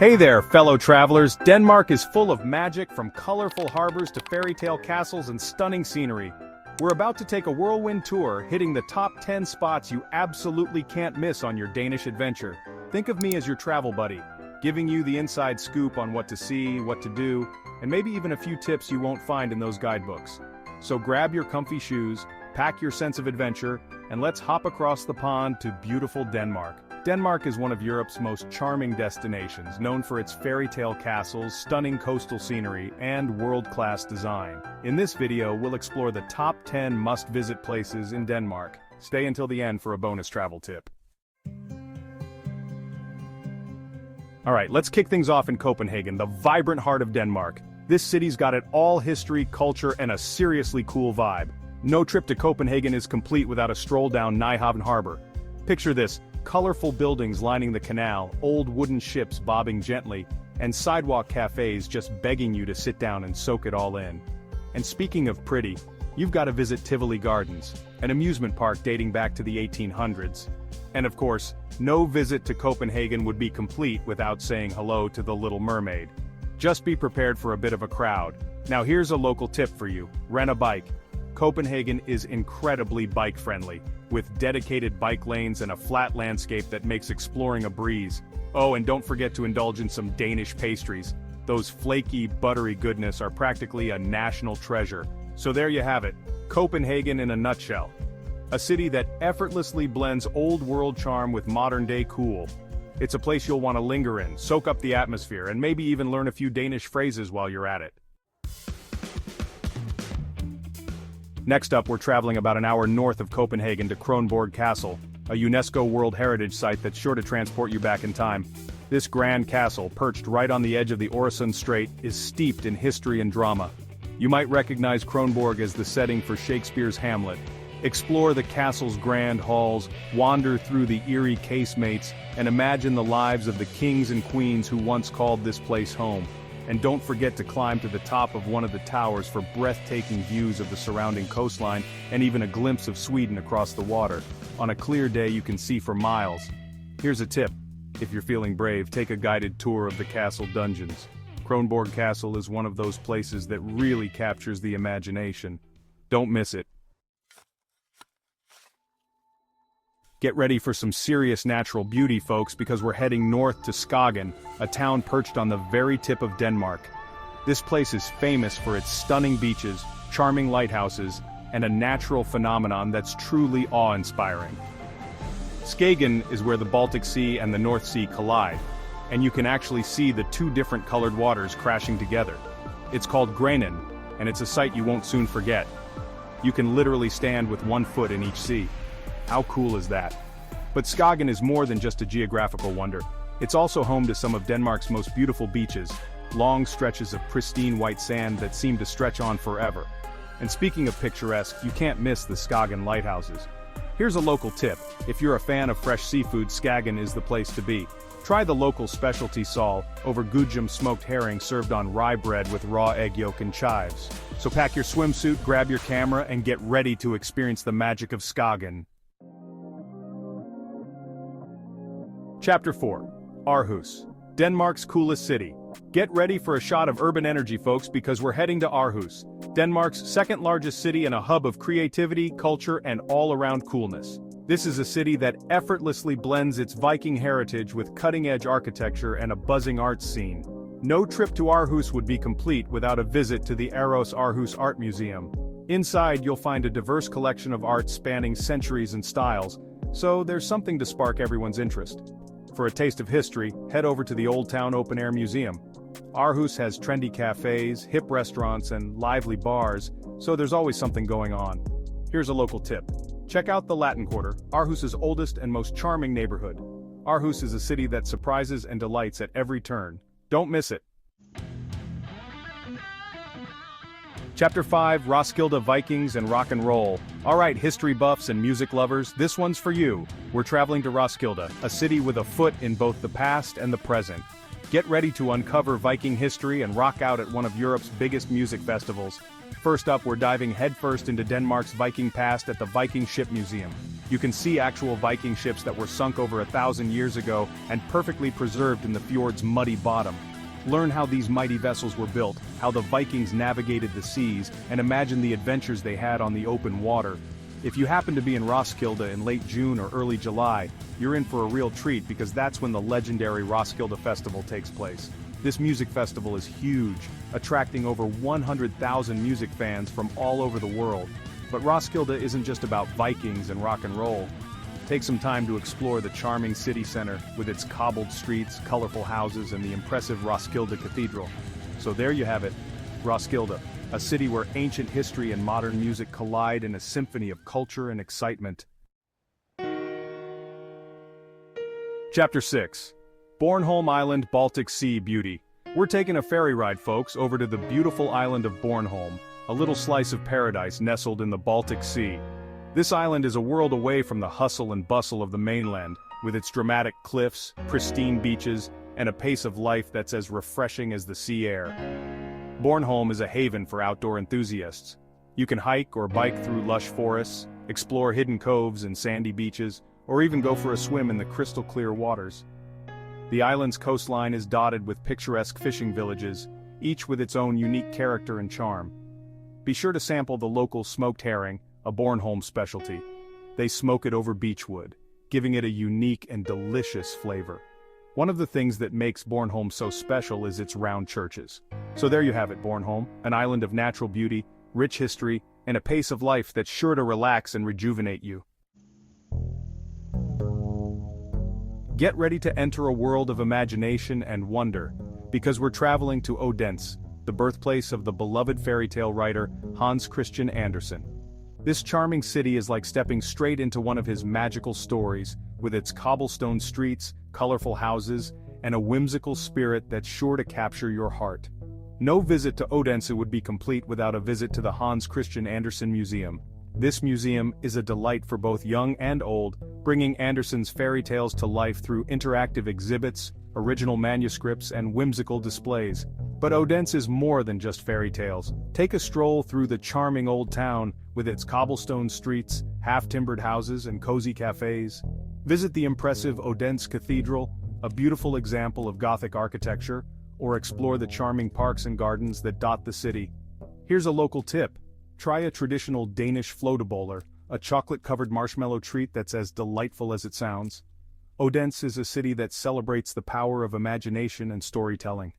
Hey there, fellow travelers. Denmark is full of magic, from colorful harbors to fairy tale castles and stunning scenery. We're about to take a whirlwind tour, hitting the top 10 spots you absolutely can't miss on your Danish adventure. Think of me as your travel buddy, giving you the inside scoop on what to see, what to do, and maybe even a few tips you won't find in those guidebooks. So grab your comfy shoes, pack your sense of adventure, and let's hop across the pond to beautiful Denmark. Denmark is one of Europe's most charming destinations, known for its fairy tale castles, stunning coastal scenery, and world-class design. In this video, we'll explore the top 10 must-visit places in Denmark. Stay until the end for a bonus travel tip. Alright, let's kick things off in Copenhagen, the vibrant heart of Denmark. This city's got it all: history, culture, and a seriously cool vibe. No trip to Copenhagen is complete without a stroll down Nyhavn Harbor. Picture this: colorful buildings lining the canal, old wooden ships bobbing gently, and sidewalk cafes just begging you to sit down and soak it all in. And speaking of pretty, you've got to visit Tivoli Gardens, an amusement park dating back to the 1800s. And of course, no visit to Copenhagen would be complete without saying hello to the Little Mermaid. Just be prepared for a bit of a crowd. Now here's a local tip for you: rent a bike. Copenhagen is incredibly bike-friendly, with dedicated bike lanes and a flat landscape that makes exploring a breeze. Oh, and don't forget to indulge in some Danish pastries. Those flaky, buttery goodness are practically a national treasure. So there you have it, Copenhagen in a nutshell. A city that effortlessly blends old-world charm with modern-day cool. It's a place you'll want to linger in, soak up the atmosphere, and maybe even learn a few Danish phrases while you're at it. Next up, we're traveling about an hour north of Copenhagen to Kronborg Castle, a UNESCO World Heritage Site that's sure to transport you back in time. This grand castle, perched right on the edge of the Øresund Strait, is steeped in history and drama. You might recognize Kronborg as the setting for Shakespeare's Hamlet. Explore the castle's grand halls, wander through the eerie casemates, and imagine the lives of the kings and queens who once called this place home. And don't forget to climb to the top of one of the towers for breathtaking views of the surrounding coastline and even a glimpse of Sweden across the water. On a clear day, you can see for miles. Here's a tip: if you're feeling brave, take a guided tour of the castle dungeons. Kronborg Castle is one of those places that really captures the imagination. Don't miss it. Get ready for some serious natural beauty, folks, because we're heading north to Skagen, a town perched on the very tip of Denmark. This place is famous for its stunning beaches, charming lighthouses, and a natural phenomenon that's truly awe-inspiring. Skagen is where the Baltic Sea and the North Sea collide, and you can actually see the two different colored waters crashing together. It's called Grenen, and it's a sight you won't soon forget. You can literally stand with one foot in each sea. How cool is that? But Skagen is more than just a geographical wonder. It's also home to some of Denmark's most beautiful beaches, long stretches of pristine white sand that seem to stretch on forever. And speaking of picturesque, you can't miss the Skagen lighthouses. Here's a local tip: if you're a fan of fresh seafood, Skagen is the place to be. Try the local specialty sal over gudgeon smoked herring served on rye bread with raw egg yolk and chives. So pack your swimsuit, grab your camera, and get ready to experience the magic of Skagen. Chapter 4. Aarhus, Denmark's coolest city. Get ready for a shot of urban energy, folks, because we're heading to Aarhus, Denmark's second largest city and a hub of creativity, culture, and all-around coolness. This is a city that effortlessly blends its Viking heritage with cutting-edge architecture and a buzzing arts scene. No trip to Aarhus would be complete without a visit to the Aros Aarhus Art Museum. Inside, you'll find a diverse collection of art spanning centuries and styles, so there's something to spark everyone's interest. For a taste of history, head over to the Old Town Open Air Museum. Aarhus has trendy cafes, hip restaurants, and lively bars, so there's always something going on. Here's a local tip: check out the Latin Quarter, Aarhus's oldest and most charming neighborhood. Aarhus is a city that surprises and delights at every turn. Don't miss it. Chapter 5. Roskilde, Vikings, and Rock and Roll. Alright, history buffs and music lovers, this one's for you. We're traveling to Roskilde, a city with a foot in both the past and the present. Get ready to uncover Viking history and rock out at one of Europe's biggest music festivals. First up, we're diving headfirst into Denmark's Viking past at the Viking Ship Museum. You can see actual Viking ships that were sunk over 1,000 years ago and perfectly preserved in the fjord's muddy bottom. Learn how these mighty vessels were built, how the Vikings navigated the seas, and imagine the adventures they had on the open water. If you happen to be in Roskilde in late June or early July, you're in for a real treat because that's when the legendary Roskilde Festival takes place. This music festival is huge, attracting over 100,000 music fans from all over the world. But Roskilde isn't just about Vikings and rock and roll. Take some time to explore the charming city center with its cobbled streets, colorful houses, and the impressive Roskilde Cathedral. So there you have it, Roskilde, a city where ancient history and modern music collide in a symphony of culture and excitement. Chapter 6. Bornholm Island, Baltic Sea Beauty. We're taking a ferry ride, folks, over to the beautiful island of Bornholm, a little slice of paradise nestled in the Baltic Sea. This island is a world away from the hustle and bustle of the mainland, with its dramatic cliffs, pristine beaches, and a pace of life that's as refreshing as the sea air. Bornholm is a haven for outdoor enthusiasts. You can hike or bike through lush forests, explore hidden coves and sandy beaches, or even go for a swim in the crystal-clear waters. The island's coastline is dotted with picturesque fishing villages, each with its own unique character and charm. Be sure to sample the local smoked herring, a Bornholm specialty. They smoke it over beechwood, giving it a unique and delicious flavor. One of the things that makes Bornholm so special is its round churches. So there you have it, Bornholm, an island of natural beauty, rich history, and a pace of life that's sure to relax and rejuvenate you. Get ready to enter a world of imagination and wonder, because we're traveling to Odense, the birthplace of the beloved fairy tale writer Hans Christian Andersen. This charming city is like stepping straight into one of his magical stories, with its cobblestone streets, colorful houses, and a whimsical spirit that's sure to capture your heart. No visit to Odense would be complete without a visit to the Hans Christian Andersen Museum. This museum is a delight for both young and old, bringing Andersen's fairy tales to life through interactive exhibits, original manuscripts, and whimsical displays. But Odense is more than just fairy tales. Take a stroll through the charming old town, with its cobblestone streets, half-timbered houses, and cozy cafes. Visit the impressive Odense Cathedral, a beautiful example of Gothic architecture, or explore the charming parks and gardens that dot the city. Here's a local tip. Try a traditional Danish flødeboller, a chocolate-covered marshmallow treat that's as delightful as it sounds. Odense is a city that celebrates the power of imagination and storytelling.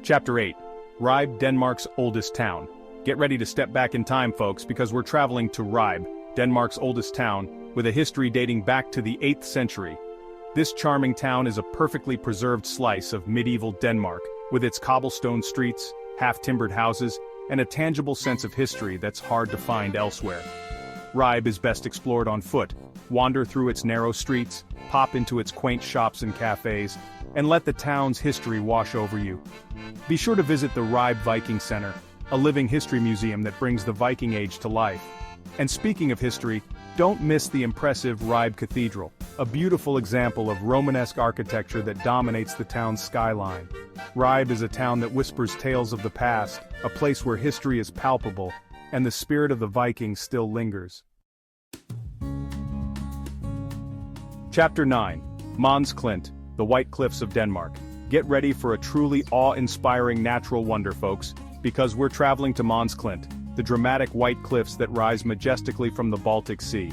Chapter 8. Ribe, Denmark's oldest town. Get ready to step back in time, folks, because we're traveling to Ribe, Denmark's oldest town, with a history dating back to the 8th century. This charming town is a perfectly preserved slice of medieval Denmark, with its cobblestone streets, half-timbered houses, and a tangible sense of history that's hard to find elsewhere. Ribe is best explored on foot. Wander through its narrow streets, pop into its quaint shops and cafes, and let the town's history wash over you. Be sure to visit the Ribe Viking Center, a living history museum that brings the Viking Age to life. And speaking of history, don't miss the impressive Ribe Cathedral, a beautiful example of Romanesque architecture that dominates the town's skyline. Ribe is a town that whispers tales of the past, a place where history is palpable, and the spirit of the Vikings still lingers. Chapter 9. Mons Klint, the White Cliffs of Denmark. Get ready for a truly awe-inspiring natural wonder, folks, because we're traveling to Mons Klint, the dramatic white cliffs that rise majestically from the Baltic Sea.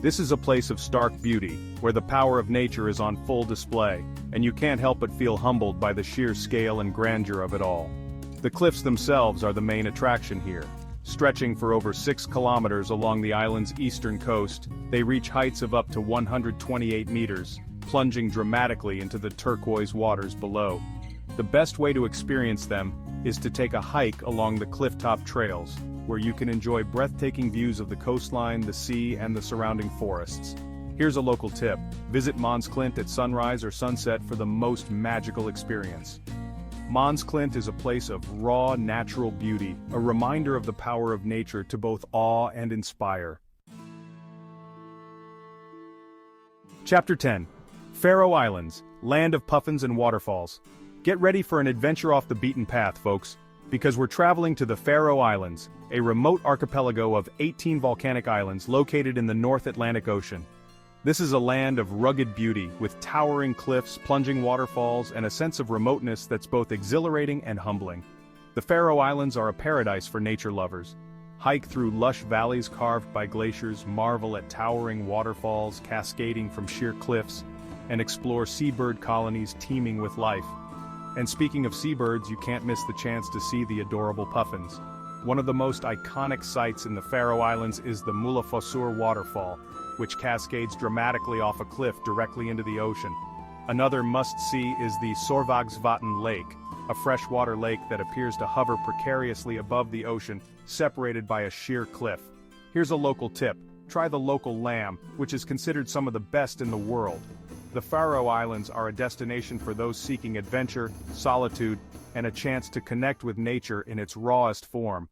This is a place of stark beauty, where the power of nature is on full display, and you can't help but feel humbled by the sheer scale and grandeur of it all. The cliffs themselves are the main attraction here. Stretching for over 6 kilometers along the island's eastern coast, they reach heights of up to 128 meters, plunging dramatically into the turquoise waters below. The best way to experience them is to take a hike along the clifftop trails, where you can enjoy breathtaking views of the coastline, the sea, and the surrounding forests. Here's a local tip: visit Mons Klint at sunrise or sunset for the most magical experience. Mons Klint is a place of raw, natural beauty, a reminder of the power of nature to both awe and inspire. Chapter 10. Faroe Islands, land of puffins and waterfalls. Get ready for an adventure off the beaten path, folks, because we're traveling to the Faroe Islands, a remote archipelago of 18 volcanic islands located in the North Atlantic Ocean. This is a land of rugged beauty, with towering cliffs, plunging waterfalls, and a sense of remoteness that's both exhilarating and humbling. The Faroe Islands are a paradise for nature lovers. Hike through lush valleys carved by glaciers, marvel at towering waterfalls cascading from sheer cliffs, and explore seabird colonies teeming with life. And speaking of seabirds, you can't miss the chance to see the adorable puffins. One of the most iconic sights in the Faroe Islands is the Mulafossur waterfall, which cascades dramatically off a cliff directly into the ocean. Another must-see is the Sorvagsvatn Lake, a freshwater lake that appears to hover precariously above the ocean, separated by a sheer cliff. Here's a local tip: try the local lamb, which is considered some of the best in the world. The Faroe Islands are a destination for those seeking adventure, solitude, and a chance to connect with nature in its rawest form.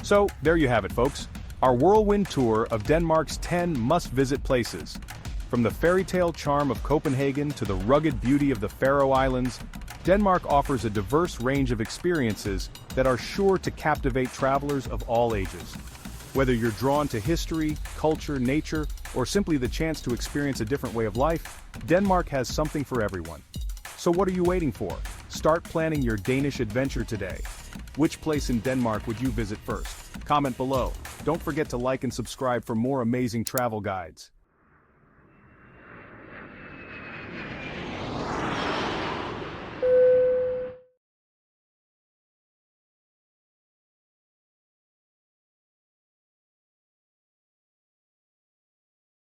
So, there you have it, folks. Our whirlwind tour of Denmark's 10 must-visit places. From the fairy-tale charm of Copenhagen to the rugged beauty of the Faroe Islands, Denmark offers a diverse range of experiences that are sure to captivate travelers of all ages. Whether you're drawn to history, culture, nature, or simply the chance to experience a different way of life, Denmark has something for everyone. So what are you waiting for? Start planning your Danish adventure today. Which place in Denmark would you visit first? Comment below. Don't forget to like and subscribe for more amazing travel guides.